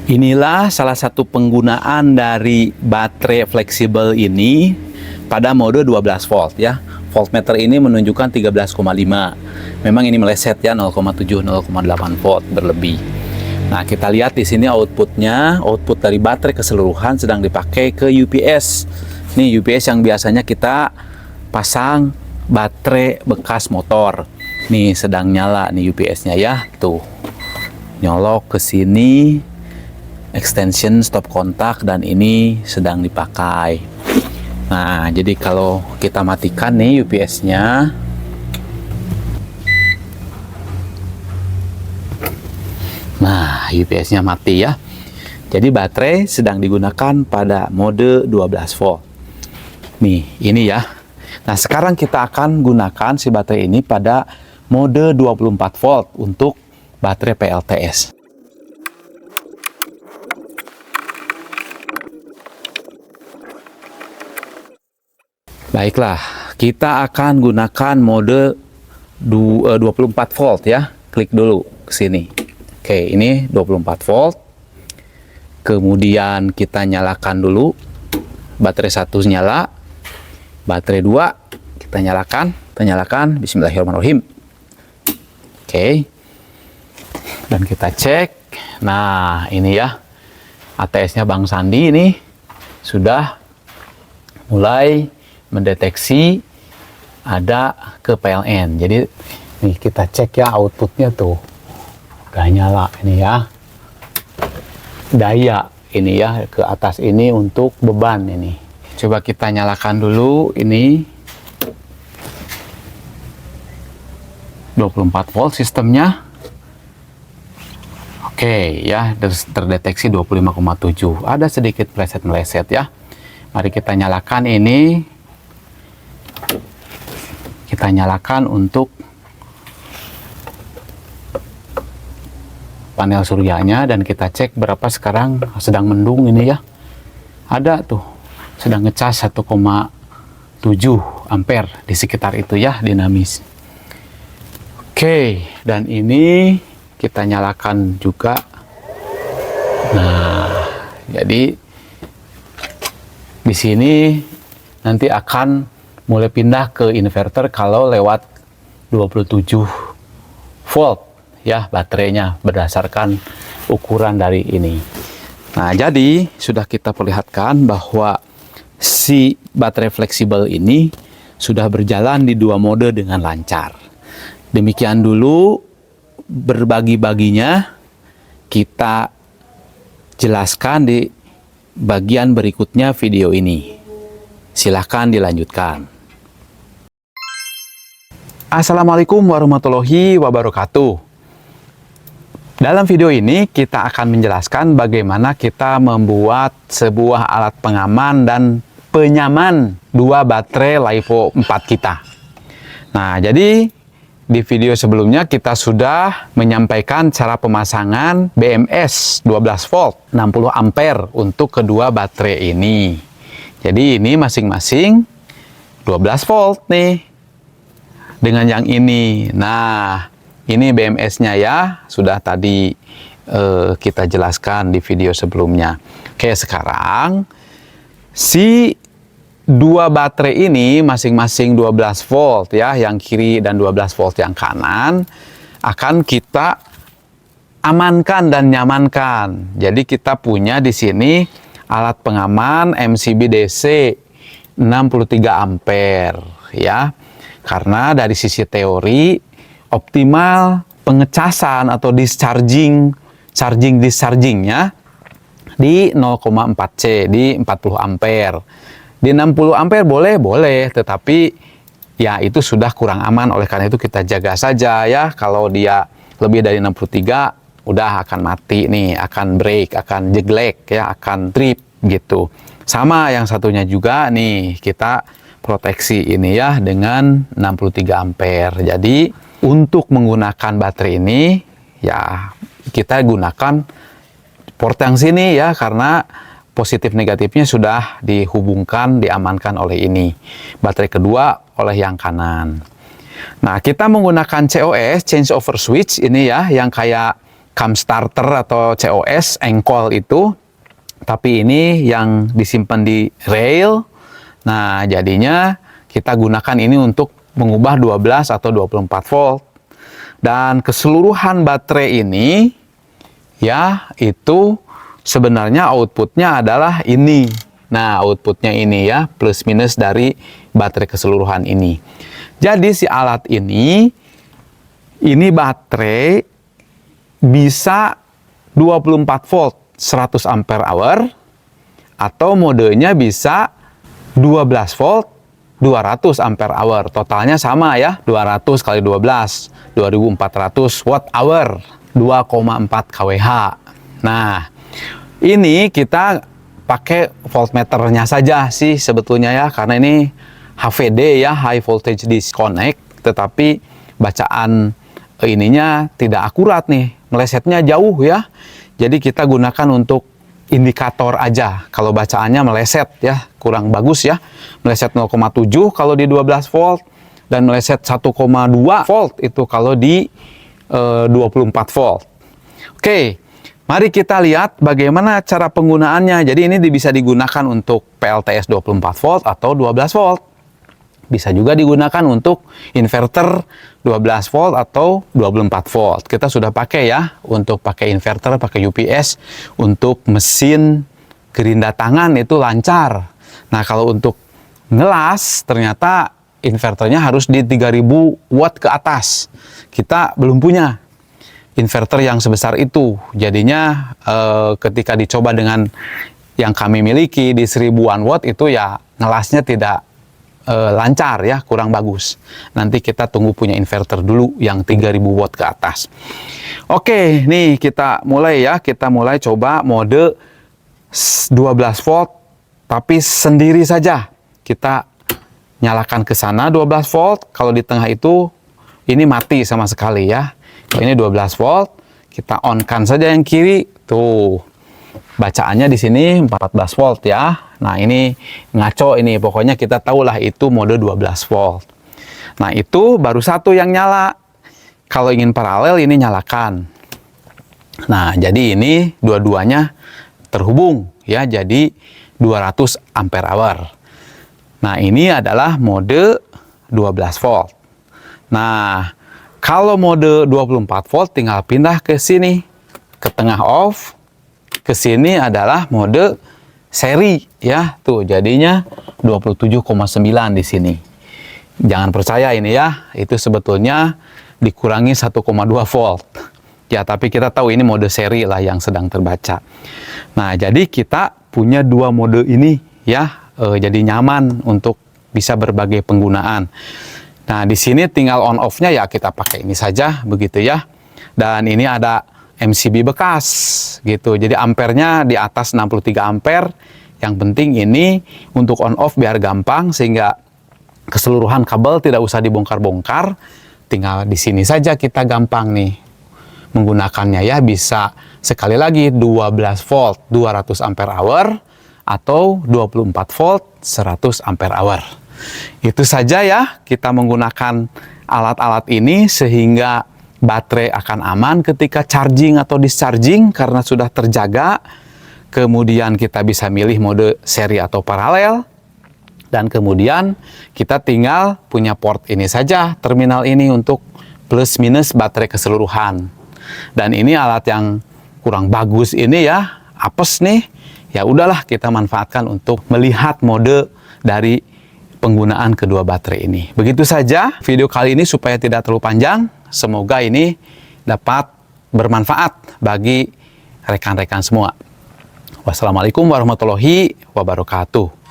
Inilah salah satu penggunaan dari baterai fleksibel ini pada mode 12 volt ya. Voltmeter ini menunjukkan 13,5. Memang ini meleset ya, 0,7 0,8 volt berlebih. Nah, kita lihat di sini outputnya, output dari baterai keseluruhan sedang dipakai ke UPS. Nih UPS yang biasanya kita pasang baterai bekas motor. Nih sedang nyala nih UPS-nya ya, tuh. Nyolok ke sini. Extension stop kontak dan ini sedang dipakai. Nah, jadi kalau kita matikan nih UPS-nya, nah UPS-nya mati ya. Jadi baterai sedang digunakan pada mode 12 volt. Nih, ini ya. Nah, sekarang kita akan gunakan si baterai ini pada mode 24 volt untuk baterai PLTS. Baiklah, kita akan gunakan mode 24 volt ya. Klik dulu ke sini. Oke, ini 24 volt. Kemudian kita nyalakan dulu. Baterai 1 nyala. Baterai 2 kita nyalakan. Bismillahirrahmanirrahim. Oke. Dan kita cek. Nah, ini ya. ATS-nya Bang Sandi ini sudah mulai mendeteksi ada ke PLN. Jadi nih kita cek ya outputnya tuh udah nyala ini ya, daya ini ya ke atas ini untuk beban ini. Coba kita nyalakan dulu ini 24 volt sistemnya. Oke ya, terdeteksi 25,7. Ada sedikit meleset ya. Mari kita nyalakan ini. Kita nyalakan untuk panel suryanya dan kita cek berapa sekarang sedang mendung ini ya. Ada tuh sedang ngecas 1,7 ampere di sekitar itu ya, dinamis. Oke, dan ini kita nyalakan juga. Nah, jadi di sini nanti akan mulai pindah ke inverter kalau lewat 27 volt ya baterainya berdasarkan ukuran dari ini. Nah, jadi sudah kita perlihatkan bahwa si baterai fleksibel ini sudah berjalan di 2 mode dengan lancar. Demikian dulu berbagi-baginya, kita jelaskan di bagian berikutnya video ini. Silahkan dilanjutkan. Assalamualaikum warahmatullahi wabarakatuh. Dalam video ini kita akan menjelaskan bagaimana kita membuat sebuah alat pengaman dan penyaman 2 baterai LiPo 4 kita. Nah, jadi di video sebelumnya kita sudah menyampaikan cara pemasangan BMS 12 volt 60 ampere untuk kedua baterai ini. Jadi ini masing-masing 12 volt nih. Dengan yang ini. Nah, ini BMS-nya ya. Sudah tadi kita jelaskan di video sebelumnya. Oke, sekarang si 2 baterai ini masing-masing 12 volt ya, yang kiri dan 12 volt yang kanan akan kita amankan dan nyamankan. Jadi kita punya di sini alat pengaman MCB DC 63 ampere ya. Karena dari sisi teori optimal pengecasan atau dischargingnya di 0,4 C di 40 ampere. Di 60 ampere boleh, tetapi ya itu sudah kurang aman, oleh karena itu kita jaga saja ya. Kalau dia lebih dari 63 udah akan mati nih, akan break, akan jeglek ya, akan trip gitu. Sama yang satunya juga nih, kita proteksi ini ya dengan 63 ampere. Jadi untuk menggunakan baterai ini ya kita gunakan port yang sini ya, karena positif negatifnya sudah dihubungkan, diamankan oleh ini. Baterai kedua oleh yang kanan. Nah, kita menggunakan COS, change over switch ini ya, yang kayak cam starter atau COS engkol itu, tapi ini yang disimpan di rail. Nah, jadinya kita gunakan ini untuk mengubah 12 atau 24 volt. Dan keseluruhan baterai ini ya itu sebenarnya outputnya adalah ini. Nah, outputnya ini ya, plus minus dari baterai keseluruhan ini. Jadi si alat ini baterai bisa 24 volt 100 ampere hour, atau modenya bisa 12 volt 200 ampere hour. Totalnya sama ya, 200 kali 12, 2400 watt hour, 2,4 kWh. Nah, ini kita pakai voltmeternya saja sih sebetulnya ya, karena ini HVD ya, high voltage disconnect, tetapi bacaan ininya tidak akurat nih, melesetnya jauh ya. Jadi kita gunakan untuk indikator aja. Kalau bacaannya meleset ya, kurang bagus ya. Meleset 0,7 kalau di 12 volt dan meleset 1,2 volt itu kalau di 24 volt. Oke, mari kita lihat bagaimana cara penggunaannya. Jadi ini bisa digunakan untuk PLTS 24 volt atau 12 volt. Bisa juga digunakan untuk inverter 12 volt atau 24 volt. Kita sudah pakai ya, untuk pakai inverter, pakai UPS, untuk mesin gerinda tangan itu lancar. Nah, kalau untuk ngelas, ternyata inverternya harus di 3000 watt ke atas. Kita belum punya inverter yang sebesar itu. Jadinya ketika dicoba dengan yang kami miliki di 1000-an watt itu ya ngelasnya tidak lancar ya, kurang bagus. Nanti kita tunggu punya inverter dulu yang 3000 watt ke atas. Oke, nih kita mulai ya. Kita mulai coba mode 12 volt tapi sendiri saja. Kita nyalakan ke sana 12 volt. Kalau di tengah itu ini mati sama sekali ya. Kalau ini 12 volt, kita on-kan saja yang kiri. Tuh. Bacaannya di sini 14 volt ya. Nah, ini ngaco ini. Pokoknya kita tahulah itu mode 12 volt. Nah, itu baru satu yang nyala. Kalau ingin paralel ini nyalakan. Nah, jadi ini dua-duanya terhubung ya, jadi 200 ampere hour. Nah, ini adalah mode 12 volt. Nah, kalau mode 24 volt tinggal pindah ke sini, ke tengah off. Ke sini adalah mode seri ya. Tuh, jadinya 27,9 di sini. Jangan percaya ini ya, itu sebetulnya dikurangi 1,2 volt. Ya, tapi kita tahu ini mode seri lah yang sedang terbaca. Nah, jadi kita punya dua mode ini ya, jadi nyaman untuk bisa berbagai penggunaan. Nah, di sini tinggal on off-nya ya kita pakai ini saja begitu ya. Dan ini ada MCB bekas gitu. Jadi ampernya di atas 63 ampere. Yang penting ini untuk on off biar gampang, sehingga keseluruhan kabel tidak usah dibongkar-bongkar. Tinggal di sini saja kita gampang nih menggunakannya ya. Bisa sekali lagi 12 volt 200 ampere hour atau 24 volt 100 ampere hour. Itu saja ya, kita menggunakan alat-alat ini sehingga baterai akan aman ketika charging atau discharging karena sudah terjaga. Kemudian kita bisa milih mode seri atau paralel. Dan kemudian kita tinggal punya port ini saja, terminal ini untuk plus minus baterai keseluruhan. Dan ini alat yang kurang bagus ini ya, apes nih. Ya udahlah, kita manfaatkan untuk melihat mode dari penggunaan kedua baterai ini. Begitu saja video kali ini supaya tidak terlalu panjang. Semoga ini dapat bermanfaat bagi rekan-rekan semua. Wassalamualaikum warahmatullahi wabarakatuh.